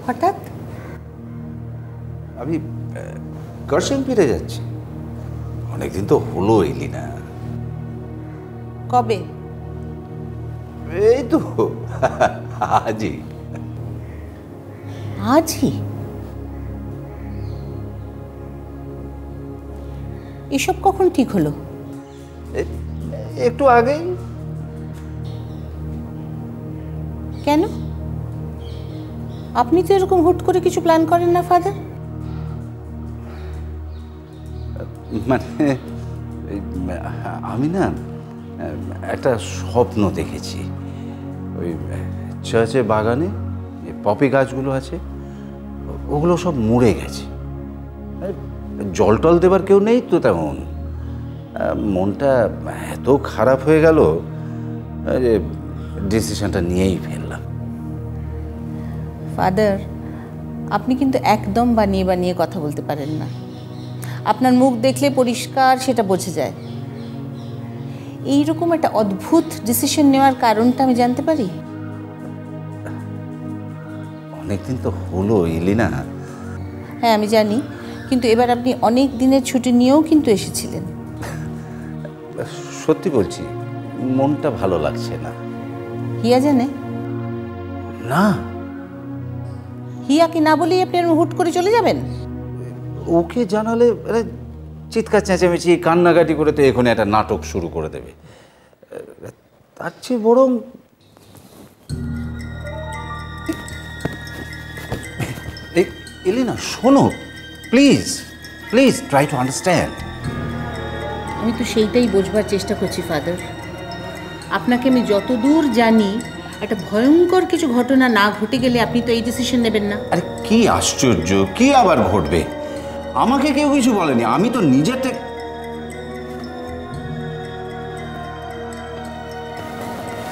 হঠাৎ? আমি কার্শিয়াং ফিরে যাচ্ছি। অনেকদিন তো হলো এলি না। কবে? এই তো আজই। আজই? এসব কখন ঠিক হলো? একটু আগেই। কেন? আপনি তো এরকম হুট করে কিছু প্ল্যান করেন না ফাদার। মানে আমি না একটা স্বপ্ন দেখেছি। ওই চার্চের বাগানে পপি গাছগুলো আছে, ওগুলো সব মরে গেছে। জল টল দেবার কেউ নেই তো তেমন। মনটা এত খারাপ হয়ে গেল যে ডিসিশনটা নিয়েই ফেললাম। ফাদার, আপনি কিন্তু একদম বানিয়ে বানিয়ে কথা বলতে পারেন না। আপনার মুখ দেখলে পরিষ্কার সেটা বোঝা যায়। এইরকম একটা অদ্ভুত ডিসিশন নেওয়ার কারণটা আমি জানতে পারি? অনেকদিন তো হলো এলিনা। হ্যাঁ আমি জানি, কিন্তু এবার আপনি অনেক দিনের ছুটি নিয়েও কিন্তু এসেছিলেন। সত্যি বলছি, মনটা ভালো লাগছে না। হিয়া জানে? না। হিয়াকে না বলেই আপনি হুট করে চলে যাবেন? ওকে জানালে চিৎকার চেঁচামেচি কান্নাকাটি করে তো এখন একটা নাটক শুরু করে দেবে। তার চেয়ে বরং এলিনা শোনো, please please try to understand. আমি তো সেইটাই বোঝবার চেষ্টা করছি ফাদার। আপনাকে আমি যতদূর জানি, একটা ভয়ঙ্কর কিছু ঘটনা না ঘটে গেলে আপনি তো এই ডিসিশন নেবেন না। আরে কি আশ্চর্য, কি আবার ঘটবে? আমাকে কেউ কিছু বলেনি, আমি তো নিজের থেকে।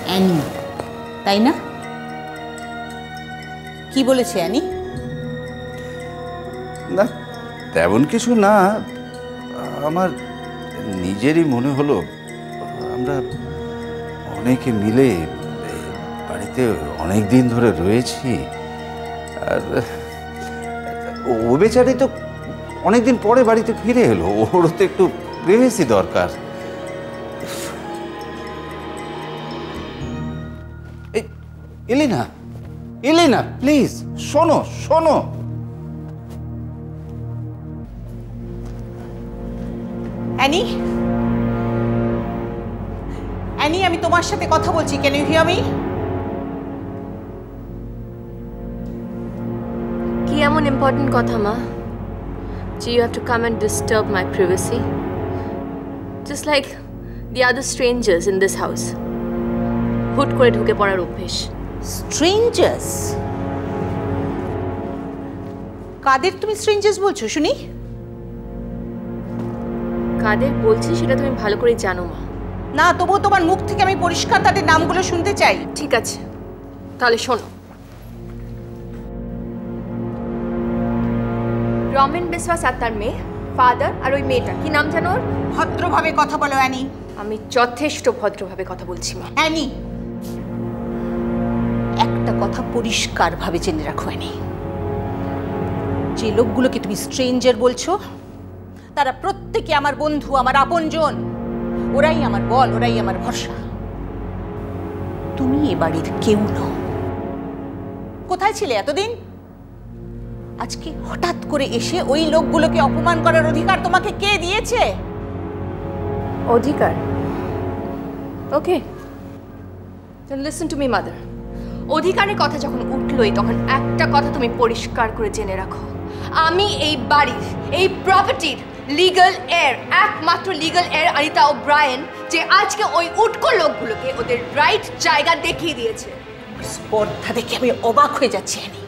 অ্যানি, তাই না? কি বলেছে অ্যানি? না তেমন কিছু না, আমার নিজেরই মনে হলো আমরা অনেকে মিলে বাড়িতে অনেক দিন ধরে রয়েছি, আর ও বেচারি তো অনেকদিন পরে বাড়িতে ফিরে এলো, ওরও তো একটু প্রাইভেসি দরকার। এলিনা, এলিনা প্লিজ শোনো শোনো। অ্যানি, অ্যানি, আমি তোমার সাথে কথা বলছি। Can you hear me? কি এমন ইম্পর্টেন্ট কথা মা? Do you have to come and disturb my privacy? Just like the other strangers in this house. হুট করে ঢুকে পড়ার অভ্যেস। স্ট্রেঞ্জার্স? কাদের তুমি স্ট্রেঞ্জার্স বলছো শুনি? কাদের বলছি সেটা তুমি ভালো করে জানো মা। না, তবুও তোমার মুখ থেকে আমি পরিষ্কার তাদের নামগুলো শুনতে চাই। ঠিক আছে, তাহলে শোনো। রমেন বিশ্বাস আর তার মেয়ে, ফাদার, আর ওই মেয়েটা কি নাম জানো ওর? ভদ্রভাবে কথা বলো অ্যানি। আমি যথেষ্ট ভদ্রভাবে কথা বলছি মা। অ্যানি, একটা কথা পরিষ্কারভাবে জেনে রাখো অ্যানি, যে লোকগুলোকে তুমি স্ট্রেঞ্জার বলছো তারা প্রত্যেকে আমার বন্ধু, আমার আপনজন। ওরাই আমার বল, ওরাই আমার ভরসা। তুমি এ বাড়ির কেউ নও। কোথায় ছিলে এতদিন? আজকে হঠাৎ করে এসে ওই লোকগুলোকে অপমান করার অধিকার তোমাকে কে দিয়েছে? অধিকার? ওকে, then listen to me mother. অধিকারের কথা যখন উঠলই তখন একটা কথা তুমি পরিষ্কার করে জেনে রাখো, আমি এই বাড়ির, এই প্রপার্টির লিগ্যাল এয়ার, একমাত্র লিগ্যাল এয়ার অনিতা ওব্রায়েন, যে আজকে ওই উটকো লোকগুলোকে ওদের রাইট জায়গা দেখিয়ে দিয়েছে। স্পর্ধা দেখে আমি অবাক হয়ে যাচ্ছি অ্যানি।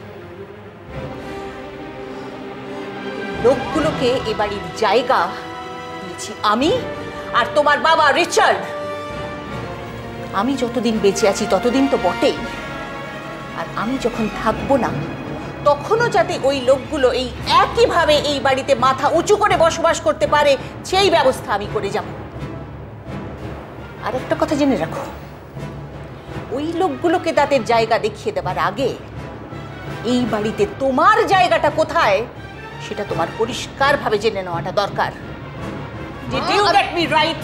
লোকগুলোকে এ বাড়ির জায়গা দিয়েছি আমি আর তোমার বাবা রিচার্ড। আমি যতদিন বেঁচে আছি ততদিন তো বটেই, আর আমি যখন থাকবো না তখনও যাতে ওই লোকগুলো এই একইভাবে এই বাড়িতে মাথা উঁচু করে বসবাস করতে পারে সেই ব্যবস্থা আমি করে যাব। আর একটা কথা জেনে রাখো, ওই লোকগুলোকে তাদের জায়গা দেখিয়ে দেবার আগে এই বাড়িতে তোমার জায়গাটা কোথায় সেটা তোমার পরিষ্কারভাবে জেনে নেওয়াটা দরকার। Did you get me right?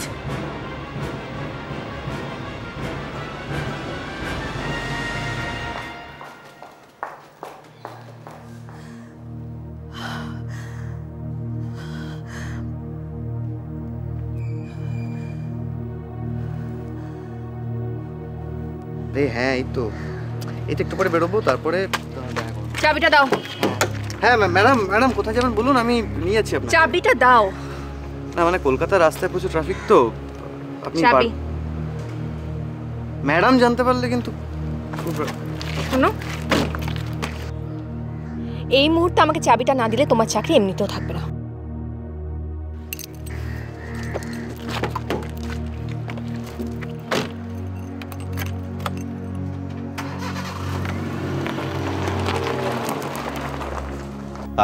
হ্যাঁ এই তো একটু পরে বেরোবো, তারপরে চাবিটা দাও। হ্যাঁ ম্যাডাম ম্যাডাম কোথায় যাবেন বলুন, আমি নিয়ে যাচ্ছি আপনাকে। চাবিটা দাও। না মানে কলকাতার রাস্তায় প্রচুর ট্রাফিক তো, আপনি চাবি ম্যাডাম জানতে পারলে কিন্তু শোনো, এই মুহূর্তে আমাকে চাবিটা না দিলে তোমার চাকরি এমনিতেও থাকবে না।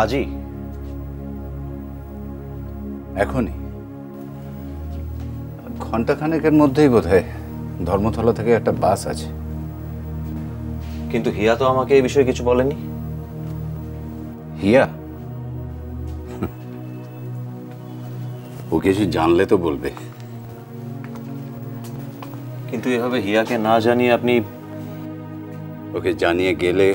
আজই? এখনই? ঘন্টাখানেকের মধ্যেই বোধহয় ধর্মতলা থেকে একটা বাস আছে। কিন্তু হিয়া তো আমাকে এই বিষয়ে কিছু বলেনি। হিয়া? ও কিছু জানলে তো বলবে। কিন্তু এভাবে হিয়াকে না জানিয়ে আপনি... ওকে জানিয়ে গেলে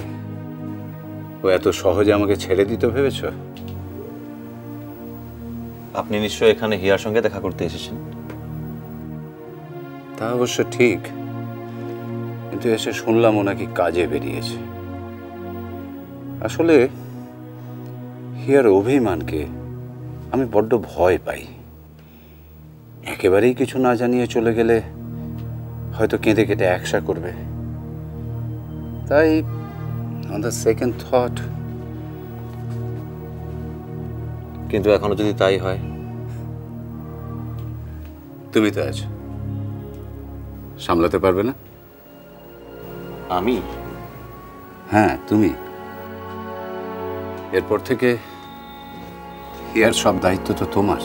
ও এত সহজে আমাকে ছেড়ে দিতে ভেবেছ? আপনি নিশ্চয়ই এখানে হিয়ার সঙ্গে দেখা করতে এসেছেন। তা অবশ্য ঠিক, কিন্তু এসে শুনলাম ও নাকি কাজে বেরিয়েছে। আসলে হিয়ার অভিমানকে আমি বড্ড ভয় পাই। একেবারেই কিছু না জানিয়ে চলে গেলে হয়তো কেঁদে কেটে একসা করবে। তাই অন দ্য সেকেন্ড থট। কিন্তু এখনো যদি তাই হয়? তুমি তো আছো, সামলাতে পারবে না? আমি? হ্যাঁ তুমি। এরপর থেকে হিয়ার সব দায়িত্ব তো তোমার।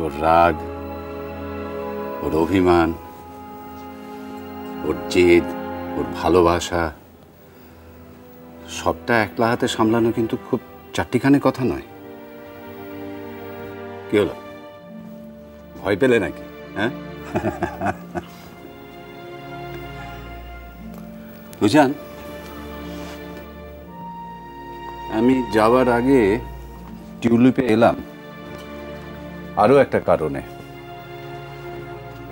ওর রাগ, ওর অভিমান, ওর জেদ, ওর ভালোবাসা, সবটা একলা হাতে সামলানো কিন্তু খুব চারটিখানি কথা নয়। কি হলো, ভয় পেলে নাকি? হ্যাঁ বুঝান, আমি যাওয়ার আগে টিউলিপে এলাম আরো একটা কারণে।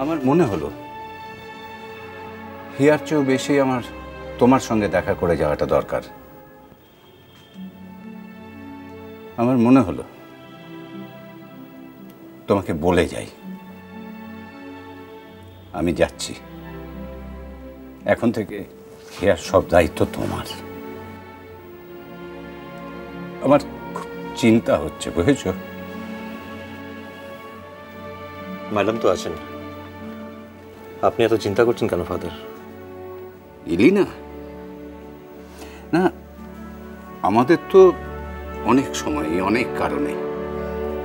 আমার মনে হলো হিয়ার চেয়েও বেশি আমার তোমার সঙ্গে দেখা করে যাওয়াটা দরকার। আমার মনে হলো তোমাকে বলে যাই আমি যাচ্ছি। এখন থেকে হিয়ার সব দায়িত্ব তোমার। আমার খুব চিন্তা হচ্ছে, বুঝেছ? ম্যাডাম তো আছেন, আপনি এত চিন্তা করছেন কেন ফাদার? ইলিনা? না, আমাদের তো অনেক সময় অনেক কারণে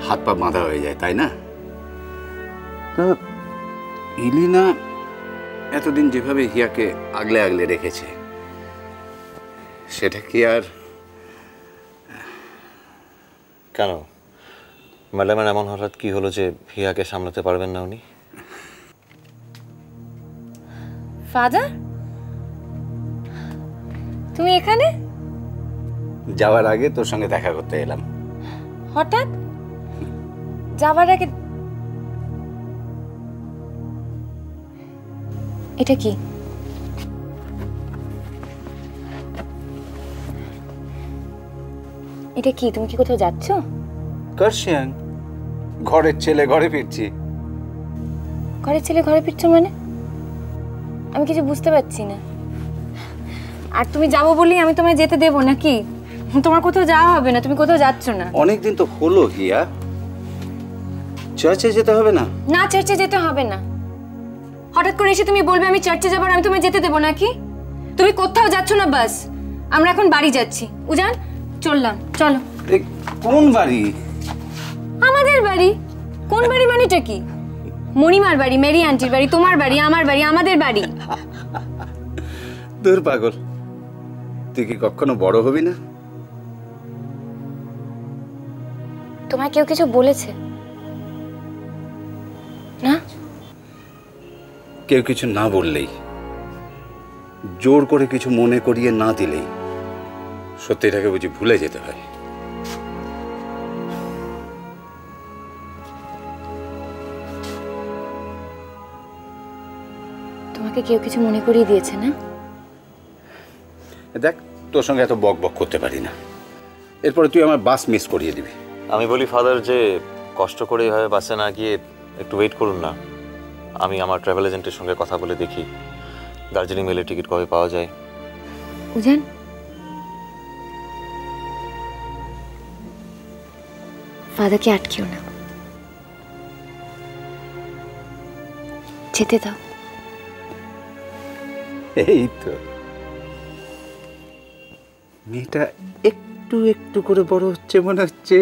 হাত পা বাঁধা হয়ে যায়, তাই না? তা ইলিনা এতদিন যেভাবে হিয়াকে আগলে আগলে রেখেছে, সেটা কি আর... কেন ম্যাডামের এমন হঠাৎ কি হলো যে হিয়াকে সামলাতে পারবেন না উনি? ফাদার, তুমি এখানে? যাওয়ার আগে তোর সঙ্গে দেখা করতে এলাম। হঠাৎ যাবার আগে? এটা কি? এটা কি? তুমি কি কোথাও যাচ্ছ? কার্শিয়াং, ঘরের ছেলে ঘরে ফিরছি। ঘরের ছেলে ঘরে ফিরছো মানে? আমি কিছু বুঝতে পারছি না। আর তুমি যাবো বলি আমি তোমায় যেতে দেবো নাকি? তোমার কোথাও যাওয়া হবে না, তুমি কোথাও যাচ্ছ না। অনেকদিন তো হলো হিয়া, চার্চে যেতে হবে না? না, চার্চে যেতে হবে না। হঠাৎ করে এসে তুমি বলবে আমি চার্চে যাবো, আমি তোমায় যেতে দেবো নাকি? তুমি কোথাও যাচ্ছ না, বাস আমরা এখন বাড়ি যাচ্ছি। উজান, চললাম, চলো। কোন বাড়ি? আমাদের বাড়ি। কোন বাড়ি মানেটা কি? মণিমার বাড়ি, মেরি আন্টির বাড়ি, তোমার বাড়ি, আমার বাড়ি, আমাদের বাড়ি। দূর পাগল, তুই কি কখনো বড় হবি না? তোমায় কেউ কিছু বলেছে না? কেউ কিছু না বললেই, জোর করে কিছু মনে করিয়ে না দিলেই সত্যিটাকে বুঝি ভুলে যেতে হয়। তোমাকে কেউ কিছু মনে করিয়ে দিয়েছে না? দেখ, তোর সঙ্গে এত বক বক করতে পারি না। এরপরে তুই আমার বাস মিস করিয়ে দিবি। আমি বলি ফাদার যে কষ্ট করে এভাবে বাসে না গিয়ে একটু ওয়েট করুন না। আমি আমার ট্রাভেল এজেন্টের সঙ্গে কথা বলে দেখি দার্জিলিং মেলের টিকিট কবে পাওয়া যায়। উজান, ফাদারকে আটকিও না, যেতে দাও। এই তো, মেয়েটা একটু একটু করে বড় হচ্ছে মনে হচ্ছে।